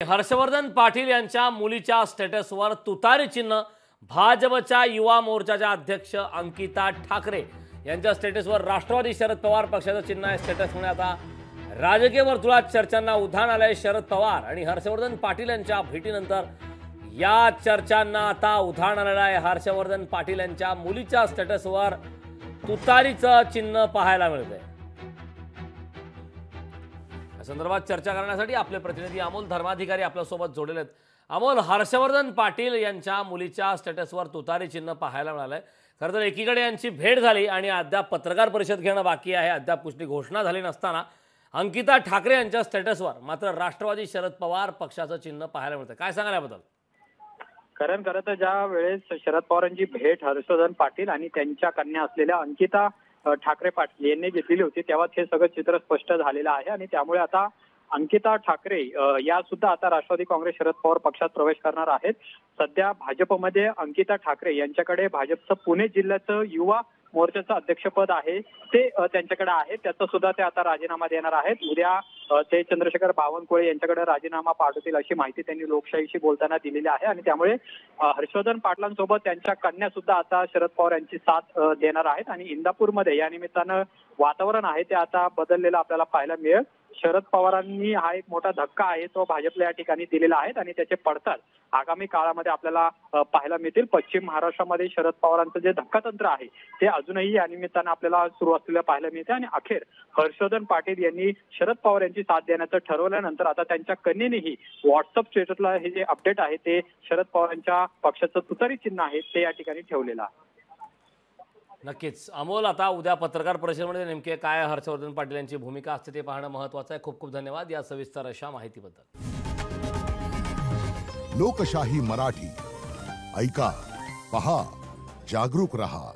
हर्षवर्धन पाटील यांच्या मुलीच्या स्टेटसवर तुतारी चिन्ह भाजपच्या युवा मोर्चाच्या अध्यक्ष अंकिता ठाकरे यांच्या स्टेटसवर राष्ट्रवादी शरद पवार पक्षाचं चिन्ह आहे। स्टेटसमुळे आता राजकीय वर्तुळात चर्चांना उधाण आलंय। शरद पवार आणि हर्षवर्धन पाटील यांच्या भेटीनंतर या चर्चांना आता उधाण आलेलं आहे। हर्षवर्धन पाटील यांच्या मुलीच्या स्टेटसवर तुतारीचं चिन्ह पाहायला मिळतंय। संदर्भात चर्चा करण्यासाठी आपले प्रतिनिधी अमोल धर्माधिकारी आपल्यासोबत जोडलेले आहेत। अमोल, हर्षवर्धन पाटील यांच्या मुलीच्या स्टेटसवर तुतारी चिन्ह पाहायला मिळालंय। खरं तर एकीकडे यांची भेट झाली आणि अद्याप पत्रकार परिषद घेणं बाकी आहे। अद्याप कुठली घोषणा झाली नसताना अंकिता ठाकरे यांच्या स्टेटसवर मात्र राष्ट्रवादी शरद पवार पक्षाचं चिन्ह पाहायला मिळतं। काय सांगाल याबद्दल? खरं तर ज्या वेळेस शरद पवारांची भेट हर्षवर्धन पाटील आणि त्यांच्या कन्या असलेल्या अंकिता ठाकरे पाटील यांनी घेतलेली होती तेव्हा हे सगळं चित्र स्पष्ट झालेलं आहे आणि त्यामुळे आता अंकिता ठाकरे या सुद्धा आता राष्ट्रवादी काँग्रेस शरद पवार पक्षात प्रवेश करणार आहेत। सध्या भाजपमध्ये अंकिता ठाकरे यांच्याकडे भाजपचं पुणे जिल्ह्याचं युवा मोर्चाचं अध्यक्षपद आहे ते त्यांच्याकडे आहे। त्याचा सुद्धा ते आता राजीनामा देणार आहेत। उद्या ते चंद्रशेखर बावनकुळे यांच्याकडे राजीनामा पाठवतील अशी माहिती त्यांनी लोकशाहीशी बोलताना दिलेली आहे आणि त्यामुळे हर्षवर्धन पाटलांसोबत त्यांच्या कन्या सुद्धा आता शरद पवार यांची साथ देणार आहेत आणि इंदापूरमध्ये या निमित्तानं वातावरण आहे ते आता बदललेलं आपल्याला पाहायला मिळेल। शरद पवारांनी हा एक मोठा धक्का आहे तो भाजपला या ठिकाणी दिलेला आहे आणि त्याचे पडसाद आगामी काळामध्ये आपल्याला पाहायला मिळतील। पश्चिम महाराष्ट्रामध्ये शरद पवारांचं जे धक्कातंत्र आहे ते अजूनही या निमित्तानं आपल्याला सुरू असलेलं पाहायला मिळते आणि अखेर हर्षवर्धन पाटील यांनी शरद पवार यांची साथ देण्याचं ठरवल्यानंतर आता त्यांच्या कन्येनेही व्हॉट्सअप स्टेटसला हे जे अपडेट आहे ते शरद पवारांच्या पक्षाचं तुतारी चिन्ह आहे ते या ठिकाणी ठेवलेलं आहे। नक्कीच अमोल, आता उद्या पत्रकार परिषदेमध्ये नेमके काय हर्षवर्धन पाटील यांची भूमिका असते ते पाहणं महत्त्वाचं आहे। खूप खूप धन्यवाद या सविस्तर अशा माहितीबद्दल। लोकशाही मराठी ऐका, पहा, जागरूक रहा।